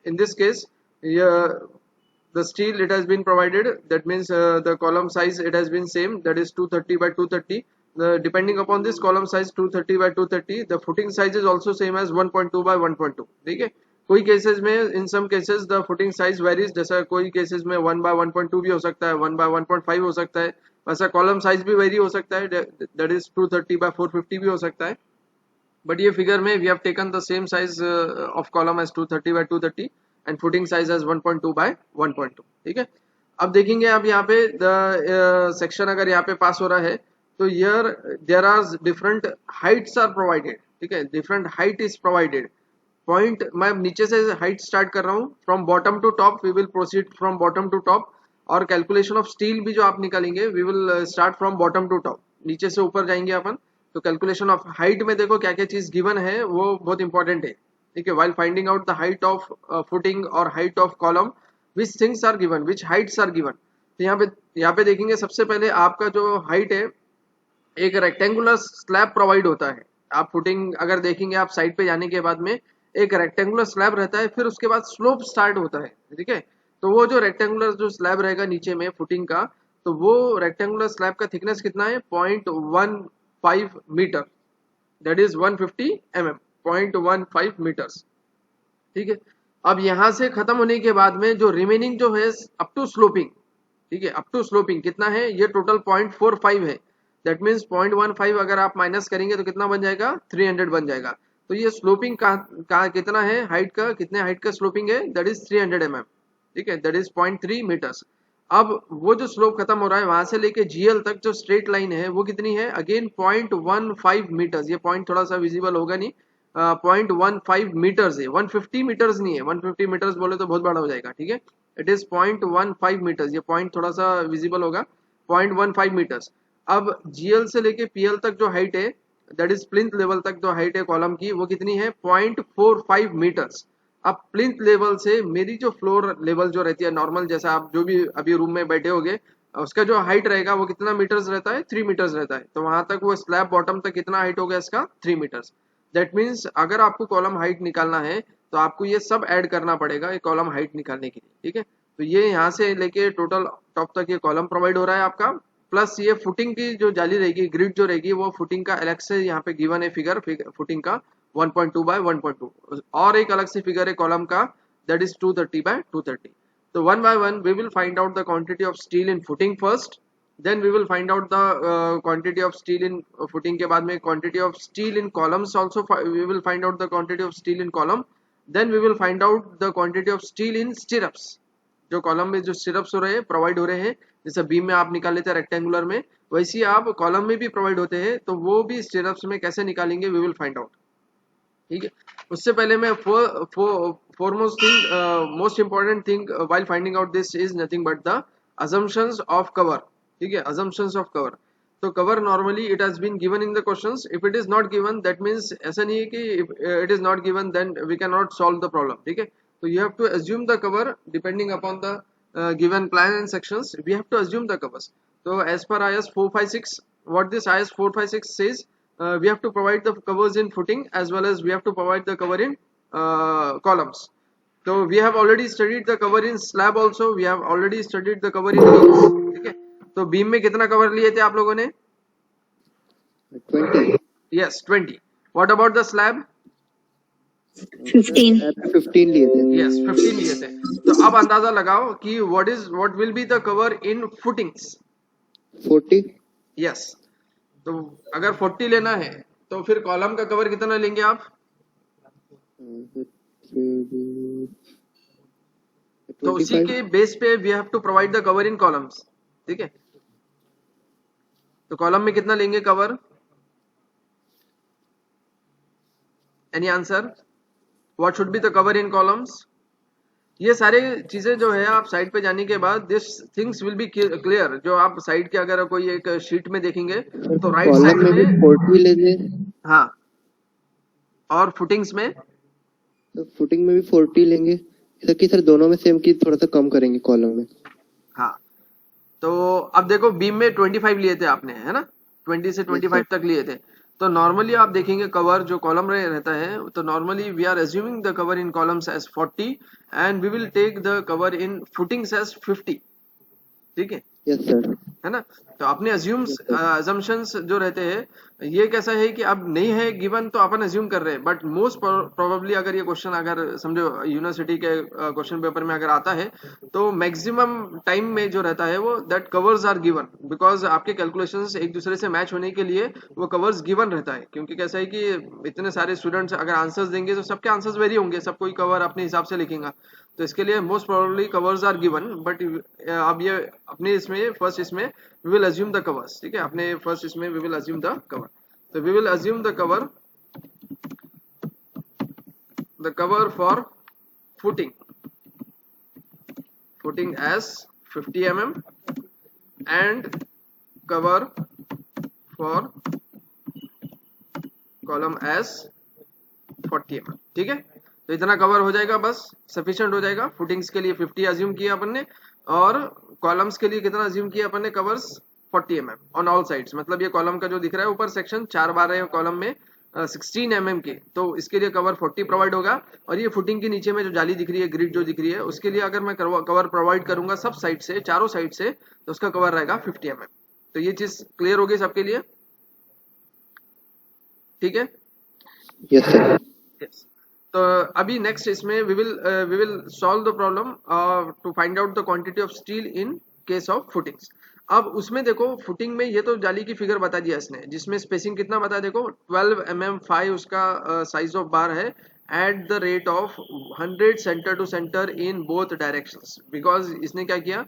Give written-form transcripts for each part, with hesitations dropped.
in this case, the steel it has been provided, that means the column size it has been same, that is 230 by 230. Depending upon this column size 230 by 230, the footing size is also same as 1.2 by 1.2. ठीक है, कोई cases में, in some cases the footing size varies, जैसा कोई cases में 1 by 1.2 भी हो सकता है, 1 by 1.5 हो सकता है, वैसा कॉलम साइज भी वेरी हो सकता है, दैट इज 230 by 450 भी हो सकता है. बट ये फिगर में we have taken the same size of column as 230 by 230 and footing size as 1.2 by 1.2. ठीक है, अब देखेंगे आप यहाँ पे द सेक्शन अगर यहाँ पे पास हो रहा है तो here there are different heights are provided. ठीक है, different height is provided. Point मैं नीचे से हाइट स्टार्ट कर रहा हूँ, from bottom to top we will proceed from bottom to top. और कैलकुलेशन ऑफ स्टील भी जो आप निकालेंगे we will start from bottom to top, नीचे से ऊपर जाएंगे अपन. तो कैलकुलेशन ऑफ हाइट में देखो क्या क्या चीज गिवन है, वो बहुत इंपॉर्टेंट है. ठीक है, while finding out the height of footing और height of column, which things are given, which heights are given. तो यहाँ पे देखेंगे सबसे पहले आपका जो हाइट है, एक रेक्टेंगुलर स्लैब प्रोवाइड होता है. आप फुटिंग अगर देखेंगे आप साइड पे जाने के बाद में एक रेक्टेंगुलर स्लैब रहता है, फिर उसके बाद स्लोप स्टार्ट होता है. ठीक है, तो वो जो रेक्टेंगुलर जो स्लैब रहेगा नीचे में फुटिंग का, तो वो रेक्टेंगुलर स्लैब का थिकनेस कितना है, 0.15 meter, that is 150 mm, 0.15 meters. ठीक है, अब यहां से खत्म होने के बाद में जो रिमेनिंग जो है अप टू स्लोपिंग, ठीक है, अप टू स्लोपिंग कितना है, ये टोटल 0.45 है. दैट मीन्स 0.15 अगर आप माइनस करेंगे तो कितना बन जाएगा, 300 बन जाएगा. तो ये स्लोपिंग का कितना है, हाइट का, कितने हाइट का स्लोपिंग है, दैट इज 300 mm. ठीक है, दैट इज 0.3 मीटर्स. अब वो जो स्लोप खत्म हो रहा है वहां से लेके जीएल तक जो स्ट्रेट लाइन है वो कितनी है, अगेन 0.15 मीटर्स. ये पॉइंट थोड़ा सा विजिबल होगा नहीं, 0.15 मीटर्स है, 150 मीटर्स नहीं है. 150 मीटर्स बोले तो बहुत बड़ा हो जाएगा. ठीक है, इट इज 0.15 मीटर्स, ये पॉइंट थोड़ा सा विजिबल होगा, 0.15 मीटर्स. अब जीएल से लेके पीएल तक जो हाइट है, दैट इज प्लिंथ लेवल तक जो हाइट है कॉलम की, वो कितनी है, 0.45 मीटर्स. अब प्लिंथ लेवल से मेरी जो फ्लोर लेवल जो रहती है नॉर्मल, जैसा आप जो भी अभी रूम में बैठे होगे, उसका जो हाइट रहेगा वो कितना मीटर्स रहता है, 3 मीटर्स रहता है. तो वहां तक वो स्लैब बॉटम तक कितना हाइट हो गया इसका, 3 मीटर्स. दैट मीन्स अगर आपको कॉलम हाइट निकालना है तो आपको ये सब ऐड करना पड़ेगा ये कॉलम हाइट निकालने के लिए. ठीक है, तो ये यहाँ से लेके टोटल टॉप तक ये कॉलम प्रोवाइड हो रहा है आपका, प्लस ये फुटिंग की जो जाली रहेगी, ग्रिड जो रहेगी, वो फुटिंग का अलग से यहाँ पे गिवन है फिगर फुटिंग का 1.2 by 1.2, और एक अलग से फिगर है कॉलम का, दैट इज 230 by 230. तो one by one we will find out the quantity of steel in footing first, then we will find out the quantity of steel in footing के बाद में quantity of steel in columns also we will find out the quantity of steel in column, then we will find out the quantity of steel in stirrups. जो column में जो stirrups हो रहे हैं provide हो रहे हैं, जैसे बीम में आप निकाल लेते हैं रेक्टेंगुलर में, वैसे ही आप कॉलम में भी प्रोवाइड होते हैं, तो वो भी स्टिरप्स में कैसे निकालेंगे वी विल फाइंड आउट. ठीक है, उससे पहले मैं foremost thing, most important thing while finding out this is nothing but the assumptions of cover. ठीक है, assumptions of cover. तो cover normally it has been given in the questions. If it is not given, that means ऐसा नहीं है कि if it is not given then we cannot solve the problem. ठीक है, तो you have to assume the cover depending upon the given plan and sections. We have to assume the covers. So as per IS 456, what this IS 456 says, we have to provide the covers in footing as well as we have to provide the cover in columns. So we have already studied the cover in slab also. We have already studied the cover in beams. ठीक है, तो beam में कितना cover लिए थे आप लोगों ने, 20. yes 20. What about the slab, 15. 15 लिए थे. yes 15 लिए थे. तो अब अंदाजा लगाओ कि what will be the cover in footings. 40. yes, तो अगर 40 लेना है तो फिर कॉलम का कवर कितना लेंगे आप, तो उसी के बेस पे we have to provide the cover in columns. ठीक है, तो कॉलम में कितना लेंगे cover, any answer, what should be the cover in columns. ये सारे चीजें जो है आप साइड पे जाने के बाद this things will be clear. जो आप साइड के अगर कोई एक शीट में देखेंगे तो राइट साइड कॉलम में भी 40 लेंगे. हाँ, और फुटिंग्स में, तो फुटिंग में भी 40 लेंगे. सर दोनों में सेम की थोड़ा सा कम करेंगे कॉलम में. हाँ, तो अब देखो बीम में 25 लिए थे आपने, है ना, 20 से 25 तक लिए थे. तो नॉर्मली आप देखेंगे कवर जो कॉलम रहता है, तो normally we are assuming the cover in columns as 40 and we will take the cover in footings as 50। ठीक है, यस सर। है ना। तो अपने यस सर। अजम्पशंस जो रहते हैं, ये कैसा है कि अब नहीं है गिवन तो अपन अज्यूम कर रहे हैं, बट मोस्ट प्रोबेबली अगर ये क्वेश्चन अगर समझो यूनिवर्सिटी के क्वेश्चन पेपर में अगर आता है, तो मैक्सिमम टाइम में जो रहता है वो that covers are given, because आपके कैलकुलेशंस एक दूसरे से मैच होने के लिए वो कवर्स गिवन रहता है। क्योंकि कैसा है कि इतने सारे स्टूडेंट्स अगर आंसर्स देंगे तो सबके आंसर्स वेरी होंगे, सब कोई कवर अपने हिसाब से लिखेगा, तो इसके लिए most probably covers are given. But अब ये अपने इसमें फर्स्ट इसमें we will assume the covers. ठीक है, अपने फर्स्ट इसमें we will assume the cover. तो we will assume the cover for footing as 50 mm and cover for column as 40 mm। ठीक है, तो इतना कवर हो जाएगा, बस सफिशिएंट हो जाएगा। फुटिंग्स के लिए 50 अज्यूम किया अपन ने, और कॉलम्स के लिए कितना अज्यूम किया अपन ने, covers 40 mm on all sides. मतलब ये कॉलम का जो दिख रहा है ऊपर सेक्शन 4 बार है कॉलम में 16 mm के, तो इसके लिए कवर 40 प्रोवाइड होगा। और ये फुटिंग के नीचे में जो जाली दिख रही है, ग्रिड जो दिख रही है, उसके लिए अगर मैं कवर प्रोवाइड करूंगा सब साइड से, चारों साइड से, तो उसका कवर रहेगा 50 mm। तो ये चीज क्लियर होगी सबके लिए, ठीक है। Yes sir. Yes. तो अभी नेक्स्ट इसमें we will solve the problem to find out the quantity of steel in case of footings. अब उसमें देखो फुटिंग में ये तो जाली की फिगर बता दिया इसने, जिसमें स्पेसिंग कितना बता, देखो 12 mm 5 उसका साइज ऑफ बार है at the rate of 100 centre to centre in both directions. Because इसने क्या किया,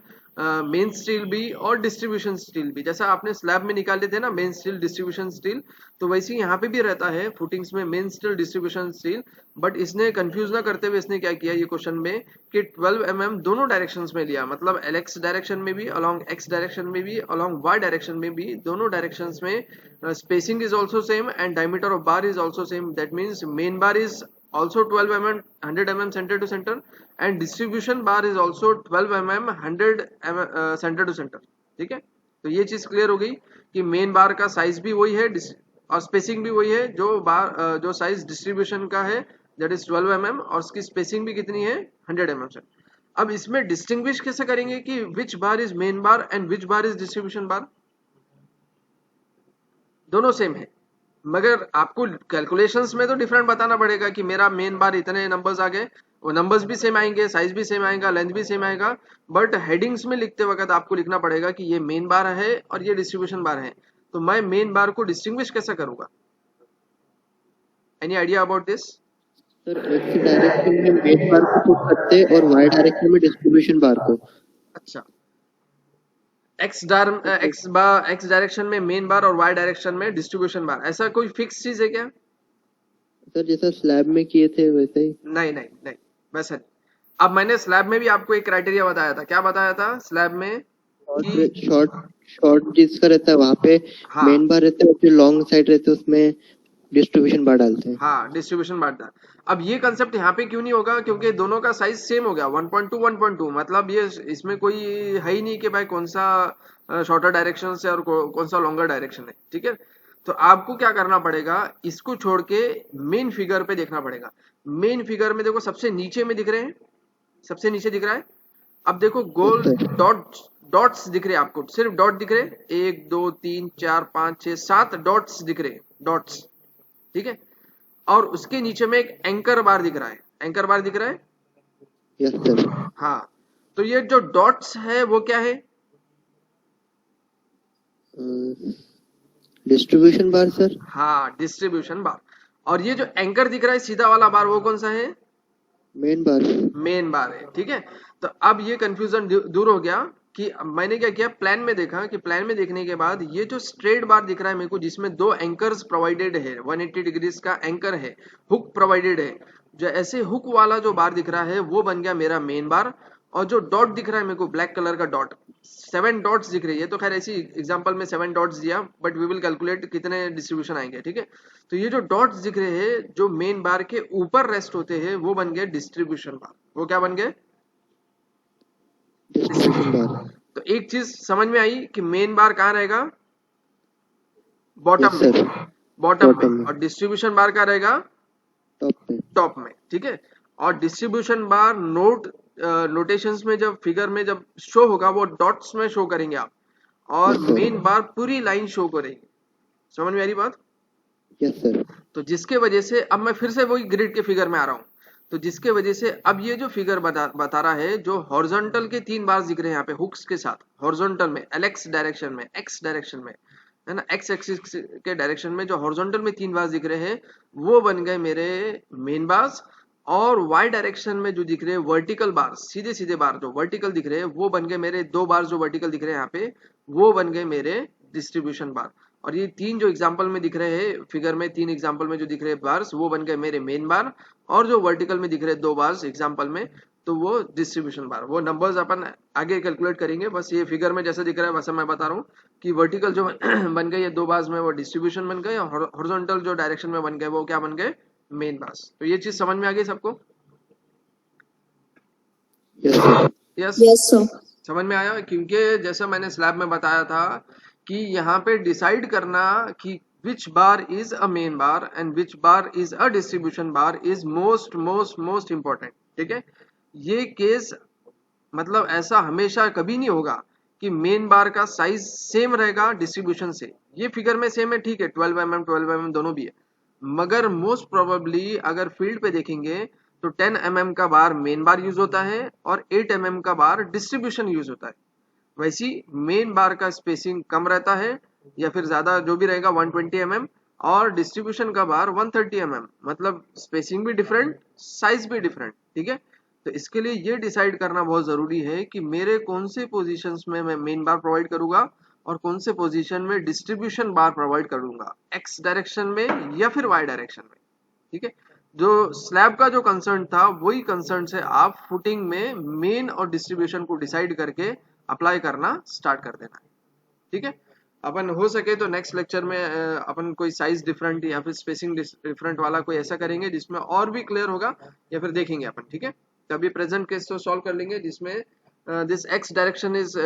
मेन स्टील भी और डिस्ट्रीब्यूशन स्टील भी, जैसा आपने स्लैब में निकाले थे ना मेन स्टील डिस्ट्रीब्यूशन स्टील, तो वैसे ही यहाँ पे भी रहता है फुटिंग्स में main steel distribution steel. But इसने कंफ्यूज ना करते हुए इसने क्या किया ये क्वेश्चन में कि 12 mm दोनों डायरेक्शंस में लिया, मतलब LX डायरेक्शन में भी, अलोंग X डायरेक्शन में भी, अलोंग Y डायरेक्शन में भी, दोनों डायरेक्शंस में spacing is also same and diameter of bar is also same. That means main bar is also 12 mm 100 mm center to center and distribution bar is also 12 mm 100 mm center to center। ठीक है, तो ये चीज clear हो गई कि main बार का size भी वही है और स्पेसिंग भी वही है जो बार जो साइज डिस्ट्रीब्यूशन का है, दैट इज 12 mm, और उसकी स्पेसिंग भी कितनी है 100 mm से। अब इसमें डिस्टिंग्विश कैसे करेंगे कि which bar is main bar and which bar is distribution bar, दोनों सेम है, मगर आपको कैलकुलेशंस में तो डिफरेंट बताना पड़ेगा कि मेरा मेन बार इतने नंबर्स आ गए, वो नंबर्स भी सेम आएंगे, साइज भी सेम आएगा, लेंथ भी सेम आएगा, बट हेडिंग्स में लिखते वक्त आपको लिखना पड़ेगा कि ये मेन बार है और ये डिस्ट्रीब्यूशन बार है। तो मैं मेन बार को डिस्टिंग्विश कैसे करूंगा, any idea about this? Sir x direction में मेन बार को पुट करते हैं और वाई डायरेक्शन में डिस्ट्रीब्यूशन बार को। अच्छा, एक्स डायरेक्शन में मेन बार और वाई डायरेक्शन में डिस्ट्रीब्यूशन बार, ऐसा कोई फिक्स चीज है क्या? सर जैसा स्लैब में किए थे वैसे ही। नहीं नहीं नहीं, वैसा नहीं। अब मैंने स्लैब में भी आपको एक क्राइटेरिया बताया था, क्या बताया था स्लैब में कि शॉर्ट शॉर्ट जिसका रहता है वहां पे हाँ मेन बार रहता है, जो लॉन्ग साइड रहते हैं उसमें डिस्ट्रीब्यूशन बार डालते हैं। हाँ, डिस्ट्रीब्यूशन बार था। अब ये कंसेप्ट यहाँ पे क्यों नहीं होगा, क्योंकि दोनों का साइज सेम हो गया 1.2 1.2, मतलब ये इसमें कोई है ही नहीं कि भाई कौन सा शॉर्टर डायरेक्शन से और कौन सा लॉन्गर डायरेक्शन है। ठीक है, तो आपको क्या करना पड़ेगा, इसको छोड़ के मेन फिगर पे देखना पड़ेगा। मेन फिगर में देखो सबसे नीचे में दिख रहे हैं, सबसे नीचे दिख रहा है। अब देखो गोल डॉट्स दिख रहे हैं आपको, सिर्फ डॉट दिख रहे हैं, 1 2 3 4 5 6 7 डॉट्स दिख रहे हैं, डॉट्स। ठीक है, और उसके नीचे में एक एंकर बार दिख रहा है, एंकर बार दिख रहा है। Yes sir. हाँ, तो ये जो डॉट्स है वो क्या है? डिस्ट्रीब्यूशन बार सर। हाँ, डिस्ट्रीब्यूशन बार। और ये जो एंकर दिख रहा है सीधा वाला बार, वो कौन सा है? मेन बार। मेन बार है। ठीक है, तो अब ये कंफ्यूजन दूर हो गया कि मैंने क्या किया, प्लान में देखा कि प्लान में देखने के बाद ये जो स्ट्रेट बार दिख रहा है मेरे को, जिसमें 2 एंकर्स प्रोवाइडेड है, 180 डिग्रीज का एंकर है, हुक प्रोवाइडेड है, जो ऐसे हुक वाला जो बार दिख रहा है वो बन गया मेरा मेन बार। और जो डॉट दिख रहा है मेरे को, ब्लैक कलर का डॉट, 7 डॉट्स दिख रही है, तो खैर ऐसी एग्जांपल में 7 डॉट्स दिया, बट वी विल कैलकुलेट कितने डिस्ट्रीब्यूशन आएंगे। ठीक है, तो ये जो डॉट्स दिख रहे हैं जो मेन बार के ऊपर रेस्ट होते हैं वो बन गए डिस्ट्रीब्यूशन बार। वो क्या बन गए? डिस्ट्रीब्यूशन बार। तो एक चीज समझ में आई कि मेन बार कहाँ रहेगा, बॉटम में। बॉटम Bottom में, में। और डिस्ट्रीब्यूशन बार का रहेगा टॉप में। टॉप में, ठीक है। और डिस्ट्रीब्यूशन बार नोटेशंस में जब फिगर में जब शो होगा वो डॉट्स में शो करेंगे आप, और Yes, sir. मेन बार पूरी लाइन शो करेगी। समझ में आ रही बात? Yes, sir. तो जिसके वजह से अब मैं फिर से वही ग्रिड के फिगर में आ रहा हूं, तो जिसके वजह से अब ये जो फिगर बता रहा है, जो हॉरिजॉन्टल के 3 बार दिख रहे हैं यहाँ पे हुक्स के साथ, हॉरिजॉन्टल में LX डायरेक्शन में, X डायरेक्शन में, है ना, X एक्सिस के डायरेक्शन में जो हॉरिजॉन्टल में 3 बार दिख रहे हैं वो बन गए मेरे मेन बार्स, और Y डायरेक्शन में जो दिख रहे हैं वर्टिकल बार, सीधे सीधे बार जो वर्टिकल दिख रहे हैं वो बन गए मेरे 2 बार जो वर्टिकल दिख रहे हैं यहाँ पे, वो बन गए मेरे डिस्ट्रीब्यूशन बार। और ये 3 जो एग्जांपल में दिख रहे हैं फिगर में, 3 एग्जांपल में जो दिख रहे हैं बार्स वो बन गए मेरे मेन बार, और जो वर्टिकल में दिख रहे हैं 2 बार्स एग्जांपल में तो वो डिस्ट्रीब्यूशन बार। वो नंबर्स अपन आगे कैलकुलेट करेंगे, बस ये फिगर में जैसा दिख रहा है वैसा मैं बता रहा हूँ कि वर्टिकल जो बन गए ये 2 बार्स में वो डिस्ट्रीब्यूशन बन गए, और हॉरिजॉन्टल जो डायरेक्शन में बन गए वो क्या बन गए, मेन बार्स। तो ये चीज समझ में आ गई सबको? Yes, sir. Yes, Yes, sir. समझ में आया? क्योंकि जैसा मैंने स्लैब में बताया था कि यहाँ पे डिसाइड करना कि which bar is a main bar and which bar is a distribution bar is most most most important, ठीक है। ये केस मतलब ऐसा हमेशा कभी नहीं होगा कि मेन बार का साइज सेम रहेगा डिस्ट्रीब्यूशन से। ये फिगर में सेम है, ठीक है, 12 mm 12 mm दोनों भी है, मगर मोस्ट प्रोबेबली अगर फील्ड पे देखेंगे तो 10 mm का बार मेन बार यूज होता है और 8 mm का बार डिस्ट्रीब्यूशन यूज होता है। वैसी मेन बार का स्पेसिंग कम रहता है या फिर ज्यादा जो भी रहेगा 120 mm, और डिस्ट्रीब्यूशन का बार 130 mm, मतलब स्पेसिंग भी डिफरेंट, साइज भी डिफरेंट, ठीक है। तो इसके लिए ये डिसाइड करना बहुत जरूरी है कि मेरे कौन से पोजीशंस में मैं मेन बार प्रोवाइड करूंगा और कौन से पोजीशन में डिस्ट्रीब्यूशन बार प्रोवाइड करूंगा, एक्स डायरेक्शन में या फिर वाई डायरेक्शन में, ठीक है। जो स्लैब का जो कंसर्न था वही कंसर्न से आप फुटिंग में मेन और डिस्ट्रीब्यूशन को डिसाइड करके अप्लाई करना स्टार्ट कर देना है, ठीक है। अपन हो सके तो नेक्स्ट लेक्चर में अपन कोई साइज डिफरेंट या फिर स्पेसिंग डिफरेंट वाला कोई ऐसा करेंगे जिसमें और भी क्लियर होगा, या फिर देखेंगे अपन, ठीक है। तो अभी प्रेजेंट केस तो सॉल्व कर लेंगे जिसमें this x direction is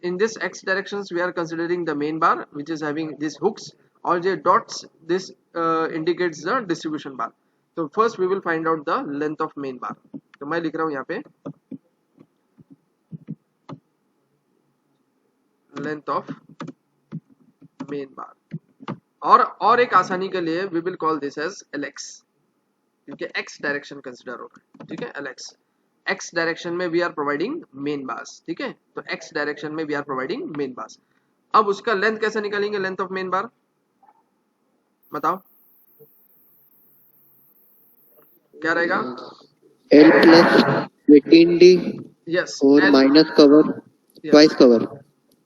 in this x directions we are considering the main bar which is having these hooks, or the dots, this indicates the distribution bar. So first we will find out the length of main bar. तो मैं लिख रहा हूं यहाँ पे length of main bar, और एक आसानी के लिए we will call this as LX, क्योंकि x डायरेक्शन कंसिडर हो रहा है, ठीक है। LX x डायरेक्शन में we are providing main bars, ठीक है। तो x डायरेक्शन में we are providing main bars. अब उसका लेंथ कैसे निकालेंगे, लेंथ ऑफ मेन बार बताओ क्या रहेगा? L plus 18D यस, और minus cover twice cover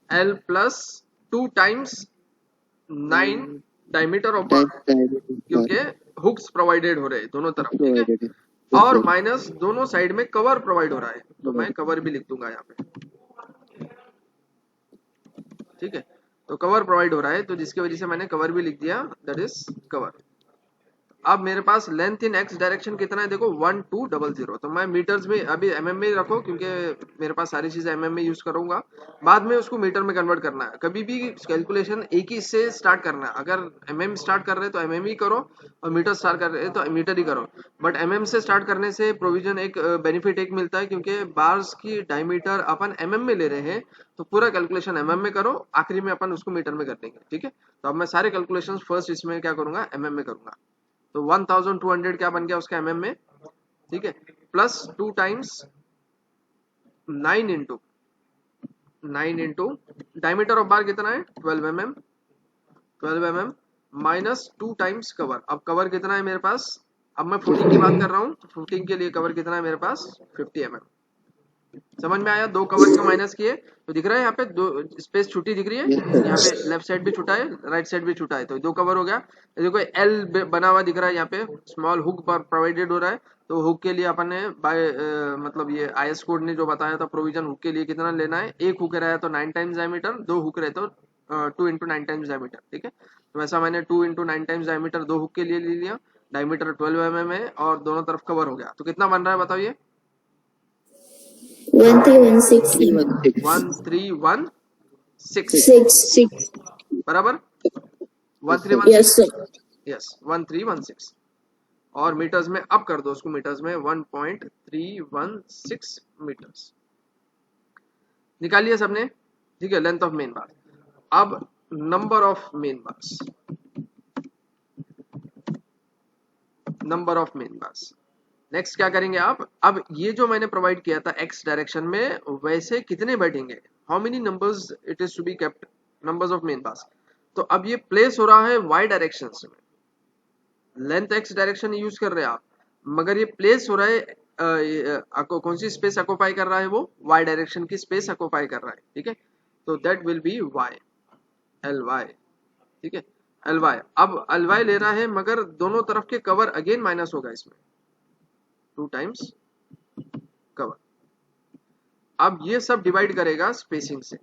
L plus 2 times 9 diameter of बार, क्योंकि हुक्स प्रोवाइडेड हो रहे हैं दोनों तरफ, ठीक है, और माइनस दोनों साइड में कवर प्रोवाइड हो रहा है, तो मैं कवर भी लिख दूंगा यहाँ पे, ठीक है। तो कवर प्रोवाइड हो रहा है तो जिसकी वजह से मैंने कवर भी लिख दिया, दैट इज कवर। अब मेरे पास लेंथ इन एक्स डायरेक्शन कितना है देखो 1200, तो मैं मीटर्स में अभी एमएम में रखो क्योंकि मेरे पास सारी चीजें एमएम में यूज करूंगा, बाद में उसको मीटर में कन्वर्ट करना है। कभी भी कैलकुलेशन एक ही से स्टार्ट करना है, अगर एमएम स्टार्ट कर रहे हैं तो एमएम ही करो, और मीटर स्टार्ट कर रहे हैं तो मीटर ही करो। बट एमएम से स्टार्ट करने से प्रोविजन एक बेनिफिट एक मिलता है, क्योंकि बार्स की डायमीटर अपन एमएम में ले रहे हैं तो पूरा कैलकुलेशन एमएम में करो, आखिरी में अपन उसको मीटर में कर देंगे, ठीक है। तो अब मैं सारे कैलकुलेशन फर्स्ट इसमें क्या करूंगा, एमएम में करूंगा। तो 1200 क्या बन गया उसका एमएम में, ठीक है, plus 2 times 9 into diameter of बार कितना है 12 mm माइनस 2 टाइम्स कवर। अब कवर कितना है मेरे पास, अब मैं फुटिंग की बात कर रहा हूं, तो फुटिंग के लिए कवर कितना है मेरे पास 50 mm। समझ में आया? 2 कवर को माइनस किए तो दिख रहा है यहाँ पे 2 स्पेस छुट्टी दिख रही है, यहाँ पे लेफ्ट साइड भी छुटा है, राइट साइड भी छुटा है, तो 2 कवर हो गया। देखो एल बना हुआ दिख रहा है यहाँ पे, स्मॉल हुक प्रोवाइडेड हो रहा है, तो हुक के लिए अपन ने बाय मतलब ये आईएस कोड ने जो बताया था प्रोविजन हुक के लिए कितना लेना है, एक हुक रहा है तो 9 टाइम्स डायमीटर, 2 हुक रहे तो 2 इंटू 9 टाइम्स डायमीटर, ठीक है। तो वैसा मैंने 2 इंटू 9 टाइम्स डायमीटर 2 हुक के लिए ले लिया, डायमीटर 12 mm है और दोनों तरफ कवर हो गया, तो कितना बन रहा है बताओ ये 1316 1316 बराबर। 1316 Yes, sir. यस 1316 और मीटर्स में अब कर दो उसको मीटर्स में 1.316 मीटर्स निकाल लिया सबने ठीक है लेंथ ऑफ मेन बार अब number of main bars number of main bars next क्या करेंगे आप अब ये जो मैंने प्रोवाइड किया था एक्स डायरेक्शन में वैसे कितने बैठेंगे how many numbers it is to be kept numbers of main bars तो अब ये प्लेस हो रहा है वाई डायरेक्शन में लेंथ एक्स डायरेक्शन यूज कर रहे हैं आप मगर ये प्लेस हो रहा है कौन सी स्पेस ऑक्यूपाई कर रहा है वो वाई डायरेक्शन की स्पेस ऑक्यूपाई कर रहा है ठीक है तो that will be y L y ठीक है एल वाई अब एल वाई ले रहा है मगर दोनों तरफ के कवर अगेन माइनस होगा इसमें 2 टाइम्स कवर अब ये सब डिवाइड करेगा स्पेसिंग से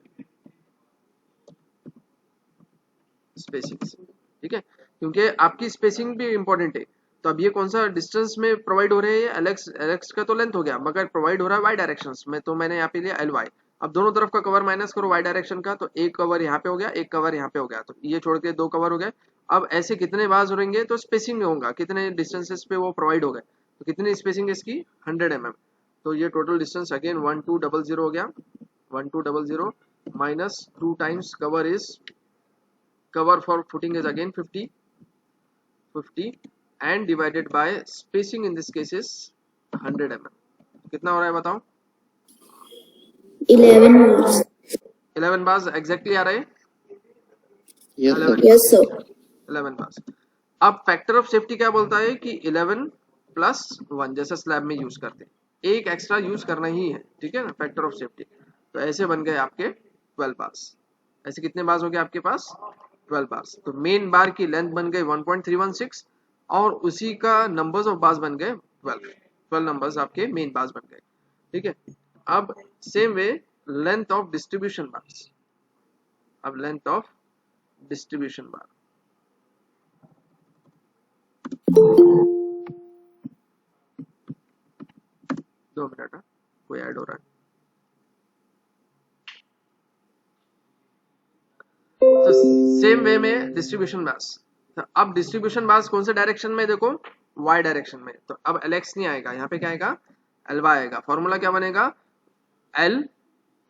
ठीक है क्योंकि आपकी स्पेसिंग भी इंपॉर्टेंट है तो अब ये कौन सा डिस्टेंस में प्रोवाइड हो रहे हैं एलएक्स का तो लेंथ हो गया मगर प्रोवाइड हो रहा है वाई डायरेक्शन में तो मैंने यहाँ पे लिया एल वाई अब दोनों तरफ का कवर माइनस करो वाई डायरेक्शन का तो एक कवर यहाँ पे हो गया एक कवर यहाँ पे हो गया तो ये छोड़ के 2 कवर हो गए अब ऐसे कितने बार्स होंगे तो स्पेसिंग में होगा कितने डिस्टेंसेस पे वो प्रोवाइड हो गए तो कितनी स्पेसिंग है इसकी 100 mm तो ये टोटल डिस्टेंस अगेन 1200 हो गया 1200 minus 2 times cover is cover for footing is again 50 and divided by spacing in this case is 100 mm कितना हो रहा है बताओ 11 bars. 11 बार्स एग्जैक्टली आ रहे हैं yes sir Yes, sir. 11 bars अब फैक्टर ऑफ सेफ्टी क्या बोलता है कि 11 प्लस 1 जैसा स्लैब में यूज करते हैं एक एक्स्ट्रा यूज करना ही है ठीक है ना फैक्टर ऑफ सेफ्टी तो ऐसे बन गए आपके 12 बार्स ऐसे कितने बार्स हो गए आपके पास 12 बार्स तो मेन बार की लेंथ बन गई 1.316 और उसी का नंबर्स ऑफ बार्स बन गए 12 नंबर्स आपके मेन बार्स बन गए ठीक है अब same way length of distribution bars अब length of distribution bar 2 minute कोई ऐड हो रहा है तो सेम वे में डिस्ट्रीब्यूशन बार्स तो अब डिस्ट्रीब्यूशन बार्स कौन से डायरेक्शन में देखो वाई डायरेक्शन में तो अब एलएक्स नहीं आएगा यहाँ पे क्या आएगा एल वाई आएगा फॉर्मूला क्या बनेगा L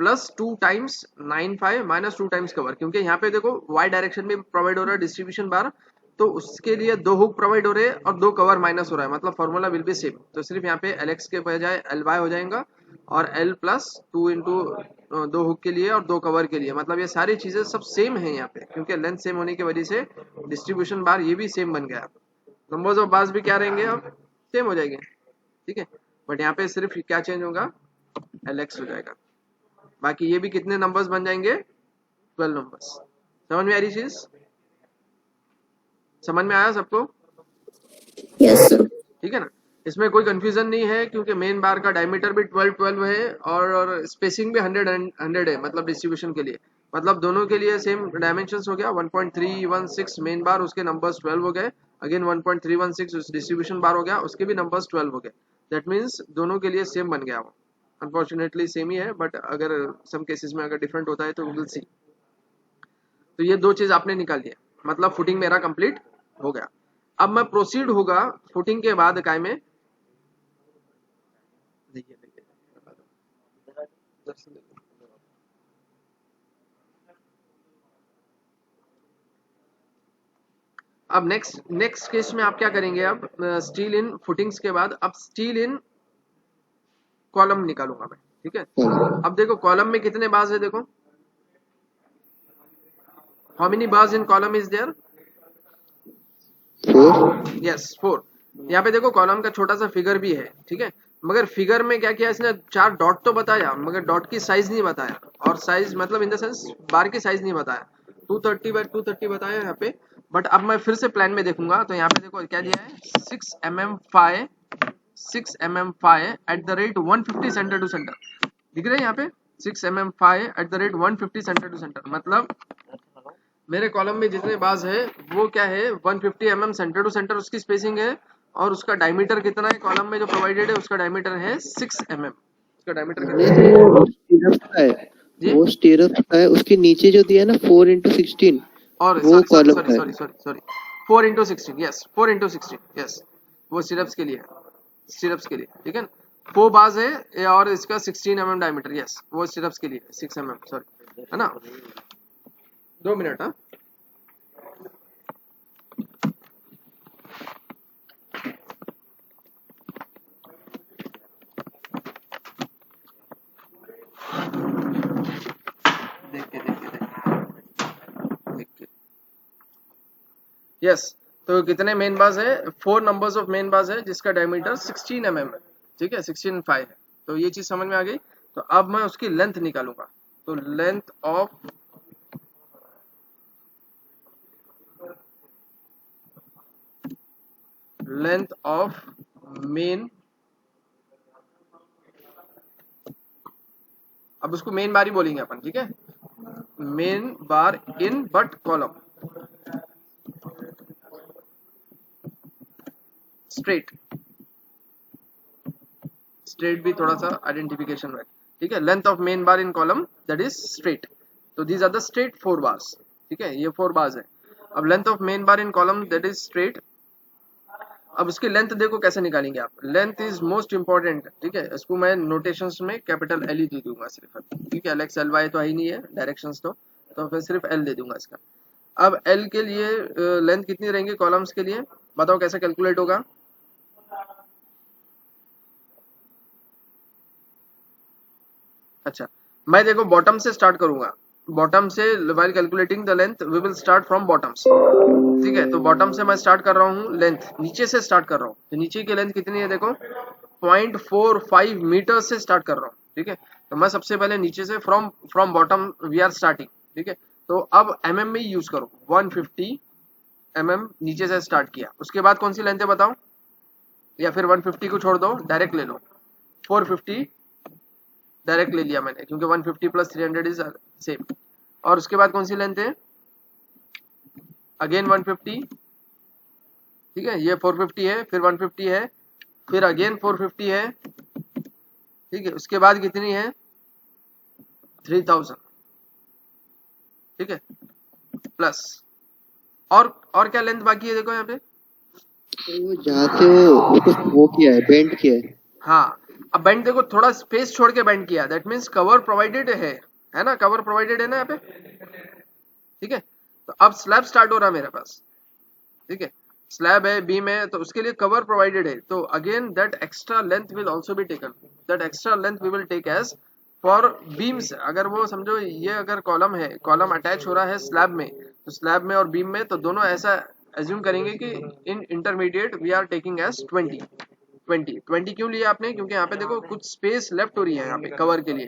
plus 2 times 95 minus 2 times cover क्योंकि यहाँ पे देखो वाई डायरेक्शन में प्रोवाइड हो रहा है डिस्ट्रीब्यूशन बार तो उसके लिए 2 हुक प्रोवाइड हो रहे हैं और 2 कवर माइनस हो रहा है मतलब फॉर्मूला विल बी सेम तो सिर्फ यहाँ पे एल एक्स के बजाय एल वाई हो जाएगा और एल प्लस 2 इंटू 2 हुक के लिए और 2 कवर के लिए मतलब ये सारी चीजें सब सेम है यहाँ पे क्योंकि लेंथ सेम होने की वजह से डिस्ट्रीब्यूशन बार ये भी सेम बन गया नंबर्स ऑफ बार्स भी क्या रहेंगे अब सेम हो जाएंगे ठीक है बट यहाँ पे सिर्फ क्या चेंज होगा एल एक्स हो जाएगा बाकी ये भी कितने नंबर्स बन जाएंगे 12 नंबर्स समझ में आ रही चीज समझ में आया सबको Yes, sir. ठीक है ना इसमें कोई कंफ्यूजन नहीं है क्योंकि मेन बार का डायमीटर भी 12 है और स्पेसिंग भी 100 है मतलब डिस्ट्रीब्यूशन के लिए मतलब दोनों के लिए सेम डायमेंशंस हो गया 1.316 मेन बार उसके नंबर्स 12 हो गए अगेन 1.316 डिस्ट्रीब्यूशन बार हो गया उसके भी नंबर्स 12 हो गए दैट मीन्स दोनों के लिए सेम बन गया वो अनफॉर्चुनेटली सेम ही है बट अगर सम केसेस में अगर डिफरेंट होता है तो विल सी तो ये 2 चीज आपने निकाल लिया मतलब फुटिंग मेरा कंप्लीट हो गया अब मैं प्रोसीड होगा फुटिंग के बाद काय में अब नेक्स्ट केस में आप क्या करेंगे अब स्टील इन फुटिंग्स के बाद अब स्टील इन कॉलम निकालूंगा मैं ठीक है अब देखो कॉलम में कितने बार्स है देखो how many bars in column is there 4 yes 4 यहाँ पे देखो कॉलम का छोटा सा फिगर भी है ठीक है मगर फिगर में क्या किया इसने 4 डॉट तो बताया मगर डॉट की साइज नहीं बताया और साइज मतलब इन द सेंस बार की साइज नहीं बताया 230 बाय 230 बताया यहाँ पे बट अब मैं फिर से प्लान में देखूंगा तो यहाँ पे देखो क्या दिया है 6 mm phi at the rate 150 centre to centre दिख रहा है यहाँ पे 6 mm phi at the rate 150 centre to centre मतलब मेरे कॉलम में जितने बार्स है वो क्या है 150 mm सेंटर टू सेंटर उसकी स्पेसिंग है और उसका डायमीटर कितना है कॉलम में जो प्रोवाइडेड है उसका डायमीटर है 6 mm उसका डायमीटर कितना है वो स्टीरअप है उसके नीचे जो दिया है ना 4 into 16 और वो सॉरी सॉरी कॉलम सॉरी है। Sorry sorry sorry 4 into 16, yes 4 into 16, yes वो सिरप्स के लिए है, सिरप्स के लिए, ठीक है। 4 बार्स है और इसका 16 mm डायमीटर, यस वो सिरप्स के लिए 6 mm, सॉरी, है ना। 2 मिनट, हाँ। देख के यस तो कितने मेन बार्स है, 4 नंबर्स ऑफ मेन बार्स है जिसका डायमीटर 16 mm है, ठीक है, 16.5 है। तो ये चीज समझ में आ गई। तो अब मैं उसकी लेंथ निकालूंगा। तो लेंथ ऑफ मेन, अब उसको मेन बार ही बोलेंगे अपन, ठीक है, main bar in but column straight, straight भी थोड़ा सा आइडेंटिफिकेशन है, ठीक है। Length of main bar in column that is straight. तो these are the straight 4 bars, ठीक है, ये 4 बार्स है। अब length of main bar in column that is straight. अब उसकी लेंथ देखो कैसे निकालेंगे आप, लेंथ इज मोस्ट इंपॉर्टेंट, ठीक है। इसको मैं नोटेशंस में कैपिटल एल ही दे दूंगा सिर्फ, ठीक है, एल एक्स एल वाई तो ही नहीं है डायरेक्शंस, तो फिर सिर्फ एल दे दूंगा इसका। अब एल के लिए लेंथ कितनी रहेंगी कॉलम्स के लिए, बताओ कैसे कैलकुलेट होगा। अच्छा, मैं देखो बॉटम से स्टार्ट करूंगा, बॉटम से while calculating the length we will start from bottoms, ठीक है। तो बॉटम से मैं स्टार्ट कर रहा हूँ, लेंथ नीचे से स्टार्ट कर रहा हूँ। तो नीचे की लेंथ कितनी है देखो, 0.45 मीटर से स्टार्ट कर रहा हूँ, ठीक है। तो मैं सबसे पहले नीचे से from from bottom we are starting, ठीक है। तो अब mm में यूज करो, 150 mm नीचे से स्टार्ट किया। उसके बाद कौन सी लेंथ है बताओ, या फिर 150 को छोड़ दो, डायरेक्ट ले लो, 450 डायरेक्ट ले लिया मैंने, क्योंकि 150 प्लस 300 इज सेम। और उसके बाद कौन सी लेंथ है, अगेन 150, ठीक है, ये 450 है, फिर 150 है, फिर अगेन 450 है, ठीक है। उसके बाद कितनी है, 3000, ठीक है, प्लस और क्या लेंथ बाकी है देखो यहाँ पे। वो जहाँ से वो किया है, बेंड किया है। हाँ, अब बेंड देखो, थोड़ा स्पेस छोड़ के बेंड किया, दैट मीन्स कवर प्रोवाइडेड है ना, कवर प्रोवाइडेड है ना यहाँ पे, ठीक है। तो अब स्लैब स्टार्ट हो रहा है मेरे पास, ठीक है, स्लैब है, बीम है, तो उसके लिए कवर प्रोवाइडेड है। तो again that extra length will also be taken, that extra length we will take as for beams. अगर वो समझो ये अगर कॉलम है, कॉलम अटैच हो रहा है स्लैब में, तो स्लैब में और बीम में, तो दोनों ऐसा एज्यूम करेंगे कि in intermediate we are taking as 20 क्यों लिया आपने, क्योंकि यहाँ पे देखो कुछ स्पेस लेफ्ट हो रही है यहाँ पे कवर के लिए,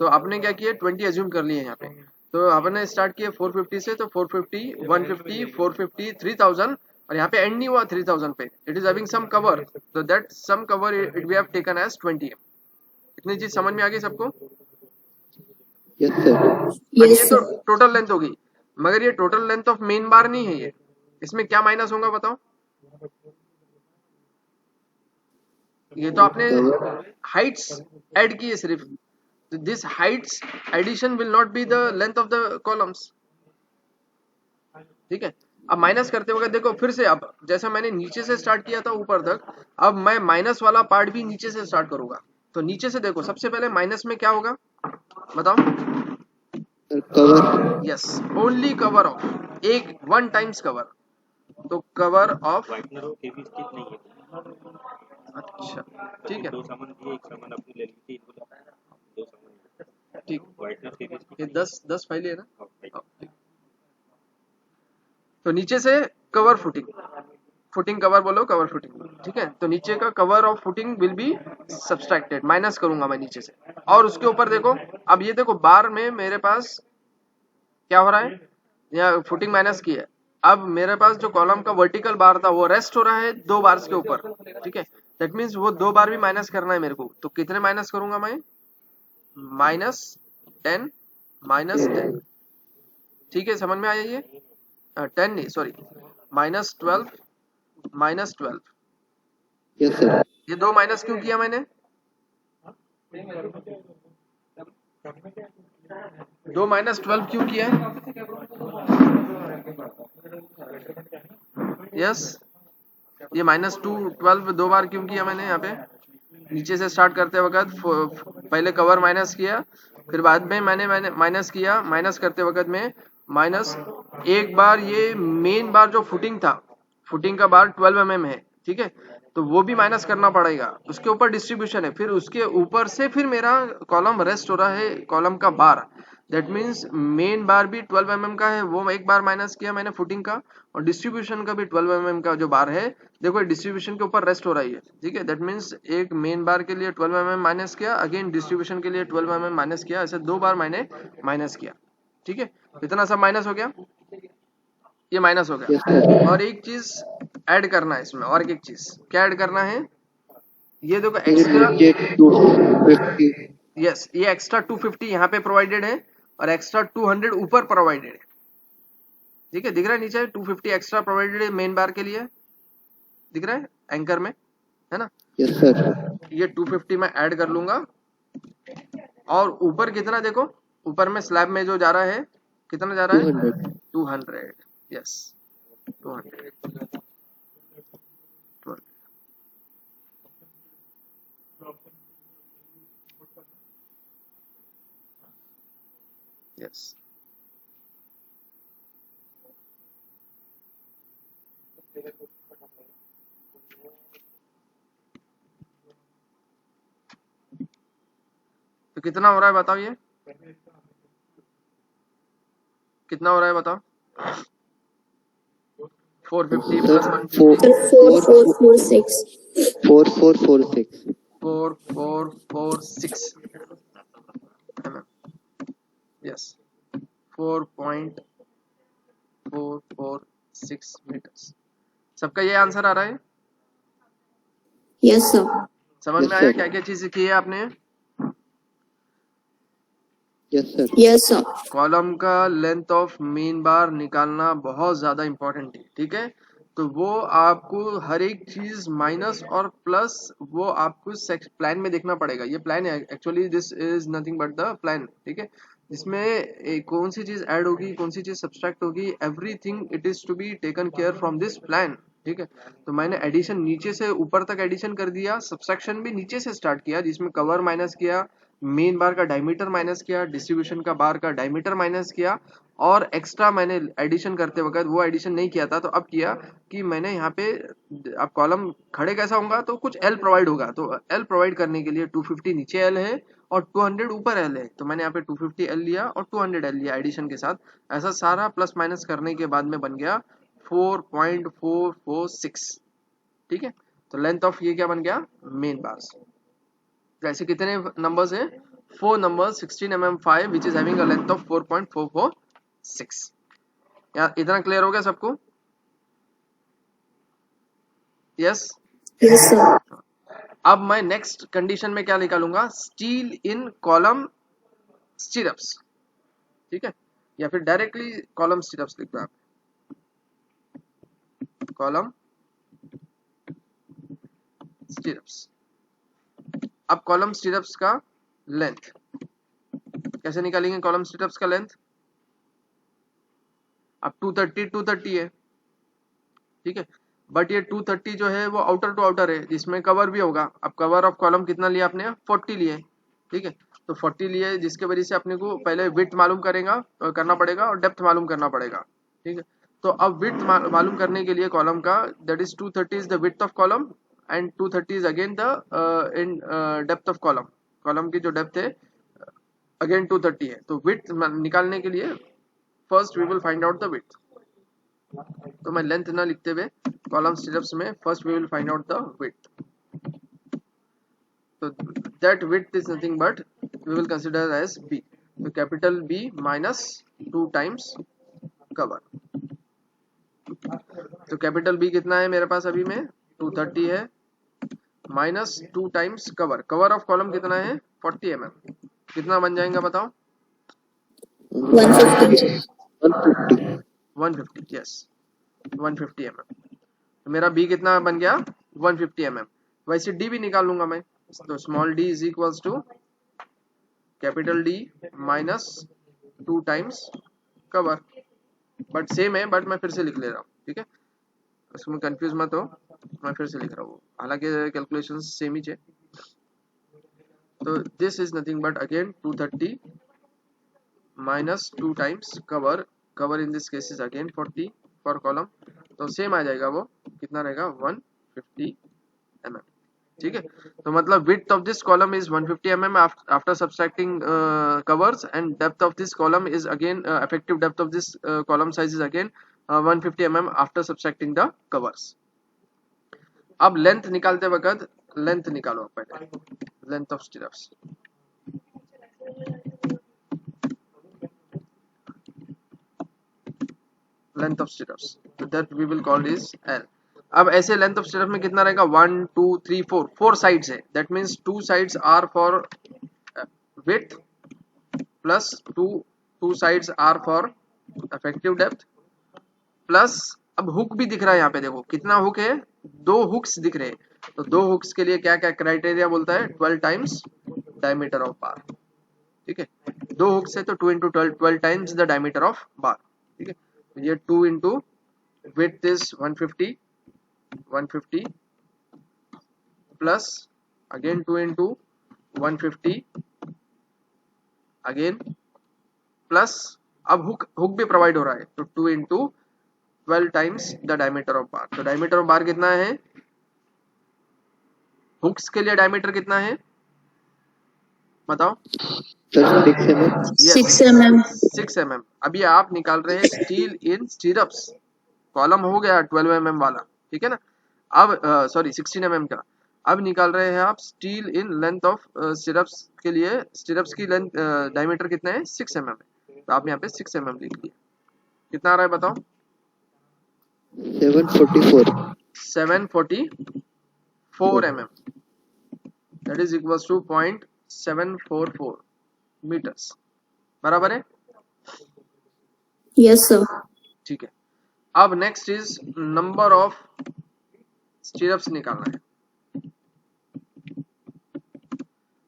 तो आपने क्या किया, 20 एज्यूम कर लिए यहाँ पे। तो आपने स्टार्ट किया 450 से, तो 450, 150, 450, 3000, और यहाँ पे एंड नहीं हुआ 3000 पे, it is having some cover, तो that some cover it we have taken as 20। इतनी चीज समझ में आ गई सबको। Yes sir. अब Yes, ये तो sir. टोटल लेंथ होगी, मगर ये टोटल लेंथ ऑफ मेन बार नहीं है ये, इसमें क्या माइनस होगा बताओ। ये तो आपने कवर हाइट्स ऐड की है सिर्फ, this heights addition will not be the length of the columns, ठीक है। अब माइनस करते वक्त देखो फिर से, अब जैसा मैंने नीचे से स्टार्ट किया था ऊपर तक, अब मैं माइनस वाला पार्ट भी नीचे से स्टार्ट करूंगा। तो नीचे से देखो, सबसे पहले माइनस में क्या होगा बताओ। Sir, cover yes, only cover of, एक 1 टाइम्स कवर, तो कवर ऑफ, व्हाइटनर और केवी स्टिक नहीं है। अच्छा ठीक है, दो सामान दिए, एक सामान अपनी ले ली थी, इनको दो सामान ठीक, व्हाइटनर केवी स्टिक ये 10 फाइलें है ना। और हाँ, ठीक। तो नीचे से कवर फुटिंग, फुटिंग कवर बोलो, कवर फुटिंग, ठीक है। तो नीचे का cover of footing will be subtracted, minus करूंगा मैं नीचे से। और उसके ऊपर देखो, अब ये देखो बार में मेरे पास क्या हो रहा है, या फुटिंग माइनस की है। अब मेरे पास जो कॉलम का वर्टिकल बार था वो रेस्ट हो रहा है 2 बार्स के ऊपर, ठीक है। दैट मीन्स वो 2 बार भी माइनस करना है मेरे को। तो कितने माइनस करूंगा मैं, -10, -10, ठीक है, समझ में आया ये, 10 नहीं सॉरी, -12, -12। Yes sir. ये 2 माइनस क्यों किया मैंने, 2 माइनस 12 क्यों किया? यस, ये -2 12 दो बार क्यों किया मैंने यहाँ पे? नीचे से स्टार्ट करते वक्त पहले कवर माइनस किया, फिर बाद में मैंने माइनस किया, माइनस करते वक्त में माइनस एक बार ये मेन बार जो फुटिंग था, फुटिंग का बार 12 mm है, ठीक है, तो वो भी माइनस करना पड़ेगा, उसके ऊपर डिस्ट्रीब्यूशन है, फिर उसके ऊपर से फिर मेरा कॉलम रेस्ट हो रहा है, कॉलम का बार, दैट मीन्स मेन बार भी 12 mm का है, वो एक बार माइनस किया मैंने फुटिंग का, और डिस्ट्रीब्यूशन का भी 12 mm का जो बार है, देखो डिस्ट्रीब्यूशन के ऊपर रेस्ट हो रही है, ठीक है, दैट मीन्स एक मेन बार के लिए 12 mm माइनस किया, अगेन डिस्ट्रीब्यूशन के लिए 12 mm माइनस किया, ऐसे दो बार मैंने माइनस किया, ठीक है, इतना सब माइनस हो गया, ये माइनस हो यस गया। सर। और एक चीज ऐड करना है इसमें, और एक चीज क्या ऐड करना है, ये देखो ये एक्स्ट्रा, नीचे 250। यस, ये एक्स्ट्रा 250 यहाँ पे प्रोवाइडेड है और एक्स्ट्रा 200 ऊपर प्रोवाइडेड है, ठीक है, दिख रहा है नीचे 250 एक्स्ट्रा प्रोवाइडेड है मेन बार के लिए, दिख रहा है एंकर में, है ना, यस सर। ये 250 मैं ऐड कर लूंगा, और ऊपर कितना देखो, ऊपर में स्लैब में जो जा रहा है कितना जा रहा है, 200। 200, यस 200, यस। तो कितना हो रहा है बताओ, ये कितना हो रहा है बताओ, 450 प्लस 150, Sir, 4446. 4446। 4446 yes, 4.446 metres. सबका ये आंसर आ रहा है? Yes, sir. समझ यस में आया सर। क्या क्या चीजें की है आपने? Yes sir. Yes, sir. Column का लेंथ ऑफ मेन बार निकालना बहुत ज्यादा इंपॉर्टेंट है, ठीक है, तो वो आपको हर एक चीज माइनस और प्लस वो आपको प्लान में देखना पड़ेगा, ये प्लान है actually, this is nothing but the plan, ठीक है, जिसमें कौन सी चीज ऐड होगी, कौन सी चीज सब्सट्रैक्ट होगी, everything it is to be taken care from this plan, ठीक है, तो मैंने एडिशन नीचे से ऊपर तक एडिशन कर दिया, सब्सट्रैक्शन भी नीचे से स्टार्ट किया, जिसमें कवर माइनस किया, मेन बार का डायमीटर माइनस किया, डिस्ट्रीब्यूशन का बार का डायमीटर माइनस किया, और एक्स्ट्रा मैंने एडिशन करते वक्त वो एडिशन नहीं किया था, तो अब किया कि मैंने यहाँ पे, अब कॉलम खड़े कैसा होगा, तो कुछ एल प्रोवाइड होगा, तो एल प्रोवाइड करने के लिए 250 नीचे एल है और 200 ऊपर एल है, तो मैंने यहाँ पे 250 एल लिया और 200 एल लिया एडिशन के साथ, ऐसा सारा प्लस माइनस करने के बाद में बन गया 4.446, ठीक है, तो लेंथ ऑफ ये क्या बन गया, मेन बार्स। ऐसे कितने नंबर्स हैं, 4 numbers, 16 mm 5 which is having a length of 4.446। यार इतना क्लियर हो गया सबको? यस। Yes, sir. अब मैं नेक्स्ट कंडीशन में क्या निकालूंगा, स्टील इन कॉलम स्टीरप्स, ठीक है, या फिर डायरेक्टली कॉलम स्टीरप्स लिख दो आप, कॉलम स्टीरप्स। अब कॉलम स्टीरप्स का लेंथ कैसे निकालेंगे, कॉलम स्टीरप्स का लेंथ, अब 230 है, ठीक है, बट ये 230 जो है वो आउटर टू आउटर है, जिसमें कवर भी होगा, अब कवर ऑफ कॉलम कितना लिया आपने, 40 लिए, ठीक है, तो 40 लिए, जिसके वजह से अपने को पहले विड्थ मालूम करना पड़ेगा और डेप्थ मालूम करना पड़ेगा, ठीक है, तो अब विड्थ मालूम करने के लिए कॉलम का, that is 230 is the width of column and 230 is again the in depth of column, column की जो डेप्थ है अगेन 230 है, तो विड्थ निकालने के लिए first we will find out the width, तो मैं लेंथ ना लिखते हुए कॉलम स्टीरप्स में first we will find out the width, तो that width is nothing but we will consider as B, तो capital B minus 2 times cover, तो capital B कितना है मेरे पास अभी में 230 है, minus 2 times cover, cover of column कितना है 40 mm, कितना बन जाएगा बताओ, 150. 150। 150, यस 150 mm, तो मेरा बी कितना बन गया 150 mm, वैसे डी भी निकाल लूंगा मैं, तो small D is equals to capital D minus 2 times cover, but same है, बट मैं फिर से लिख ले रहा हूँ, ठीक है, उसमें कंफ्यूज मत हो, मैं फिर से लिख रहा हूँ, हालांकि कैलकुलेशन सेम ही है। तो this is nothing but again 230 minus 2 times cover, cover in this case is again 40 for column, तो सेम आ जाएगा, वो कितना रहेगा 150 mm, ठीक है। तो मतलब width of this column is 150 mm after subtracting covers, and depth of this column is again effective depth of this column size is again 150 mm after subtracting the covers। अब length निकालते वक्त length निकालो पहले, length of stirrups, length of stirrups that we will call is L। अब ऐसे length of stirrup में कितना रहेगा 1 2 3 4 4 साइड्स है, that means 2 sides are for width plus 2 sides are for effective depth plus, अब हुक भी दिख रहा है यहाँ पे, देखो कितना हुक है, 2 हुक्स दिख रहे हैं, तो 2 हुक्स के लिए क्या क्या क्राइटेरिया बोलता है 12 टाइम्स डायमीटर ऑफ बार, ठीक है, 2 हुक्स है तो 2 into 12 times the diameter of बार, ठीक है। ये 2 into width is 150 plus again 2 into 150 again plus, अब हुक भी प्रोवाइड हो रहा है, तो 2 into 12 times the diameter of बार। तो डायमीटर ऑफ बार कितना है, हुक्स के लिए डायमीटर कितना है बताओ, 6 mm। 6 mm. 6 mm। अभी आप निकाल रहे हैं स्टील इन स्टीरप्स, कॉलम हो गया 12 mm वाला, ठीक है ना, अब सॉरी 16 mm का, अब निकाल रहे हैं आप steel in length of stirrups के लिए, स्टिरप्स की लेंथ डायमीटर कितना है 6 mm है, तो आप यहाँ पे 6 mm लिख लिया, कितना आ रहा है बताओ 744 mm, that is equals to 0.744 metres, बराबर है, Yes, sir. ठीक है। अब next is number of stirrups निकालना है,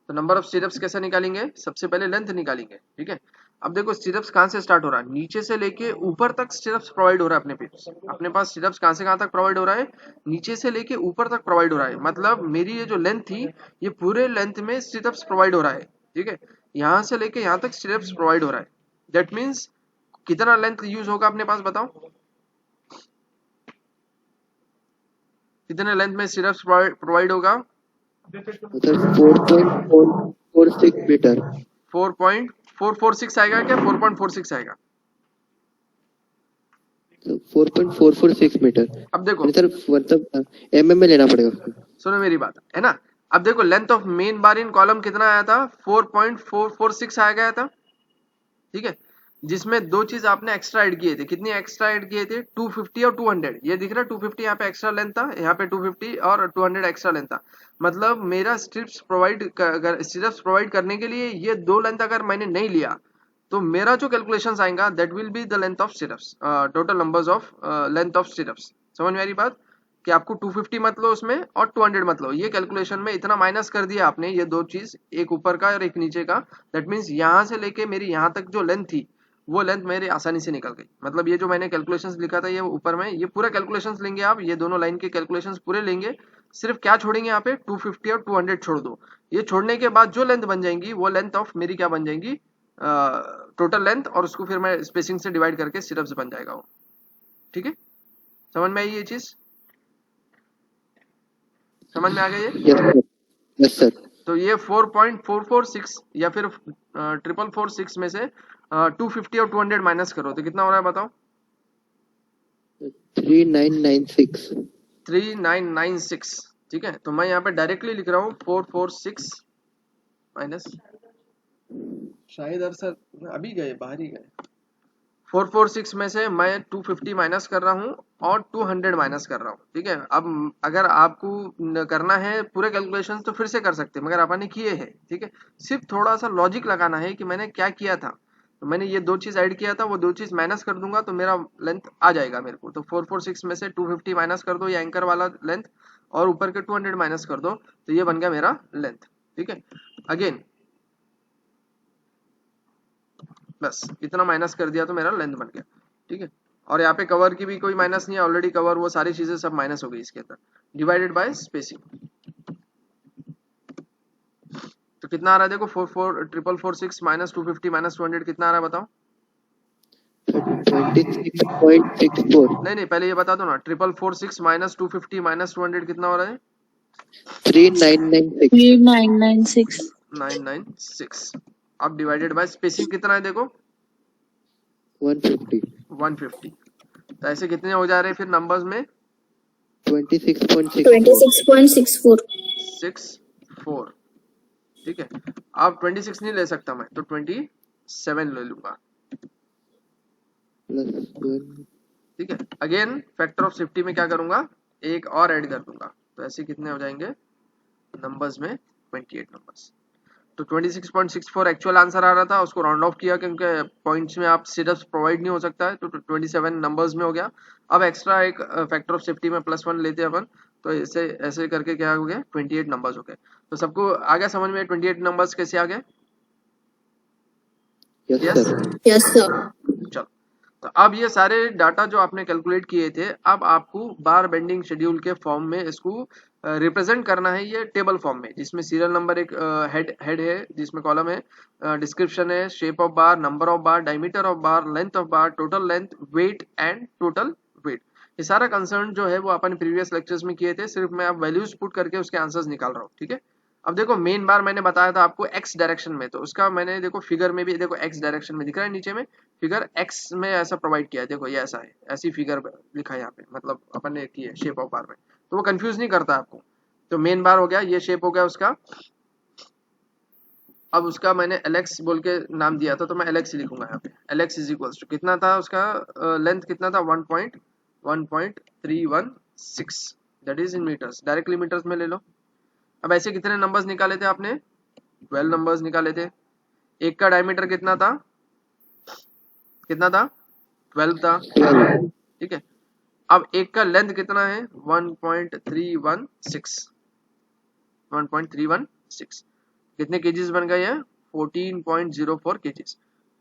तो नंबर ऑफ स्टिरप्स कैसे निकालेंगे, सबसे पहले लेंथ निकालेंगे, ठीक है। अब देखो स्टिरप्स कहां से स्टार्ट हो रहा है, नीचे से लेके ऊपर तक स्टिरप्स प्रोवाइड हो रहा है अपने पास स्टिरप्स कहां से कहां तक प्रोवाइड हो रहा है, नीचे से लेके ऊपर तक प्रोवाइड हो रहा है, मतलब मेरी ये जो लेंथ थी ये पूरे लेंथ में स्टिरप्स प्रोवाइड हो रहा है, ठीक है, यहां से लेके यहां तक स्टिरप्स प्रोवाइड हो रहा है, दैट मीन्स कितना लेंथ यूज होगा अपने पास बताओ, कितने लेंथ में स्टिरप्स प्रोवाइड होगा, 4.446 मीटर। 4.446 आएगा क्या 4.46 आएगा, 4.446 मीटर। अब देखो सर मतलब mm में लेना पड़ेगा, सुनो मेरी बात है ना, अब देखो length of main bar in column कितना आया था 4.446 आया गया था, ठीक है, जिसमें दो चीज आपने एक्स्ट्रा ऐड किए थे, कितनी एक्स्ट्रा ऐड किए थे 250 और 200, ये दिख रहा है 250 यहाँ पे एक्स्ट्रा लेंथ था, यहाँ पे 250 और 200 एक्स्ट्रा लेंथ था, मतलब मेरा स्ट्रिप्स प्रोवाइड करने के लिए ये दो लेंथ अगर मैंने नहीं लिया तो मेरा जो कैलकुलेशन आएगा that will B the length of stirrups, total numbers of length of stirrups, समझ में आ रही बात कि आपको 250 मत लो उसमें और 200 मत लो, ये कैलकुलेशन में इतना माइनस कर दिया आपने, ये दो चीज एक ऊपर का और एक नीचे का, दैट मीन्स यहाँ से लेके मेरी यहाँ तक जो लेंथ थी वो लेंथ मेरी आसानी से निकल गई, मतलब ये जो मैंने कैलकुलेशंस लिखा था ये ऊपर में ये पूरा कैलकुलेशंस लेंगे आप, ये दोनों लाइन के कैलकुलेशंस पूरे लेंगे, सिर्फ क्या छोड़ेंगे यहाँ पे 250 और 200 छोड़ दो, ये छोड़ने के बाद जो लेंथ बन जाएंगी वो लेंथ ऑफ मेरी क्या बन जाएंगी टोटल लेंथ, और उसको फिर मैं स्पेसिंग से डिवाइड करके स्टिरप्स बन जाएगा वो, ठीक है, समझ में आई ये चीज, समझ में आ गई ये, यस सर। तो ये 4.446 या फिर 446 में से 250 और 200 माइनस करो तो कितना हो रहा है बताओ 3996। 3996, ठीक है, तो मैं यहाँ पे डायरेक्टली लिख रहा हूँ 446 माइनस, शायद अरसर अभी गए बाहर ही गए, 446 में से मैं 250 माइनस कर रहा हूँ और 200 माइनस कर रहा हूँ, ठीक है। अब अगर आपको करना है पूरे कैलकुलेशन तो फिर से कर सकते हैं, मगर आपने किए हैं, ठीक है, सिर्फ थोड़ा सा लॉजिक लगाना है कि मैंने क्या किया था, तो मैंने ये दो चीज ऐड किया था, वो दो चीज माइनस कर दूंगा तो मेरा लेंथ आ जाएगा मेरे को, तो 446 में से 250 माइनस कर दो ये एंकर वाला लेंथ और ऊपर के 200 माइनस कर दो तो ये बन गया मेरा लेंथ, ठीक है। अगेन बस इतना माइनस कर दिया तो मेरा लेंथ बन गया, ठीक है। और यहाँ पे कवर की भी कोई माइनस नहीं है, ऑलरेडी कवर वो सारी चीजें सब माइनस हो गई इसके अंदर, डिवाइडेड बाय स्पेसिंग। तो कितना आ रहा है देखो, 4446 माइनस 250 माइनस 200 कितना आ रहा है बताओ। 26.64 नहीं नहीं, पहले ये बता दो ना, 4446 माइनस 250 माइनस 200 कितना हो रहा है। 3996 3996 996। अब डिवाइडेड बाय स्पेसिंग कितना है देखो, 150 150। तो ऐसे कितने हो जा रहे हैं फिर नंबर्स में, 26.64 26.64 64, ठीक है। अब 26 नहीं ले सकता मैं, तो 27 ले लूंगा, प्लस 1 ठीक है। अगेन फैक्टर ऑफ सेफ्टी में क्या करूंगा, एक और ऐड कर दूंगा, तो ऐसे कितने हो जाएंगे नंबर्स में 28 नंबर्स। तो 26.64 एक्चुअल आंसर आ रहा था, उसको राउंड ऑफ किया क्योंकि पॉइंट्स में आप सिर्फ प्रोवाइड नहीं हो सकता है, तो 27 नंबर्स में हो गया। अब एक्स्ट्रा एक फैक्टर ऑफ सेफ्टी में +1 लेते हैं अपन, तो ऐसे ऐसे करके क्या हो गया 28 नंबर्स हो गए। तो सबको आ गया समझ में 28 नंबर्स कैसे आ गए। Yes yes sir Yes, sir. चलो, तो अब ये सारे डाटा जो आपने कैलकुलेट किए थे, अब आपको बार बेंडिंग शेड्यूल के फॉर्म में इसको रिप्रेजेंट करना है, ये टेबल फॉर्म में, जिसमें सीरियल नंबर एक हेड है, जिसमें कॉलम है, डिस्क्रिप्शन है, shape of bar, number of bar, diameter of bar, length of bar, total length, weight and total weight. ये सारा कंसर्न जो है वो अपन प्रीवियस लेक्चर्स में किए थे, सिर्फ मैं अब वैल्यूज पुट करके उसके आंसर्स निकाल रहा हूँ, ठीक है। अब देखो मेन बार मैंने बताया था आपको एक्स डायरेक्शन में, तो उसका मैंने देखो फिगर में भी देखो एक्स डायरेक्शन में दिख रहा है, नीचे में फिगर एक्स में ऐसा प्रोवाइड किया है, देखो ये ऐसा है, ऐसी फिगर लिखा है यहाँ पे, मतलब अपन ने की है शेप ऑफ बार में, तो वो कंफ्यूज नहीं करता आपको। तो मेन बार हो गया, ये शेप हो गया उसका। अब उसका मैंने एलेक्स बोल के नाम दिया था, तो मैं एलेक्स लिखूंगा यहाँ पे, एलेक्स इज इक्वल्स टू कितना था उसका लेंथ कितना था 1.1316, that is in metres, directly metres में ले लो। अब ऐसे कितने नंबर्स निकाले थे आपने, 12 नंबर्स निकाले थे। एक का डायमीटर कितना था, कितना था 12 था, ठीक है। अब एक का लेंथ कितना है 1.316 कितने केजीज बन गए हैं 14.04 केजीज।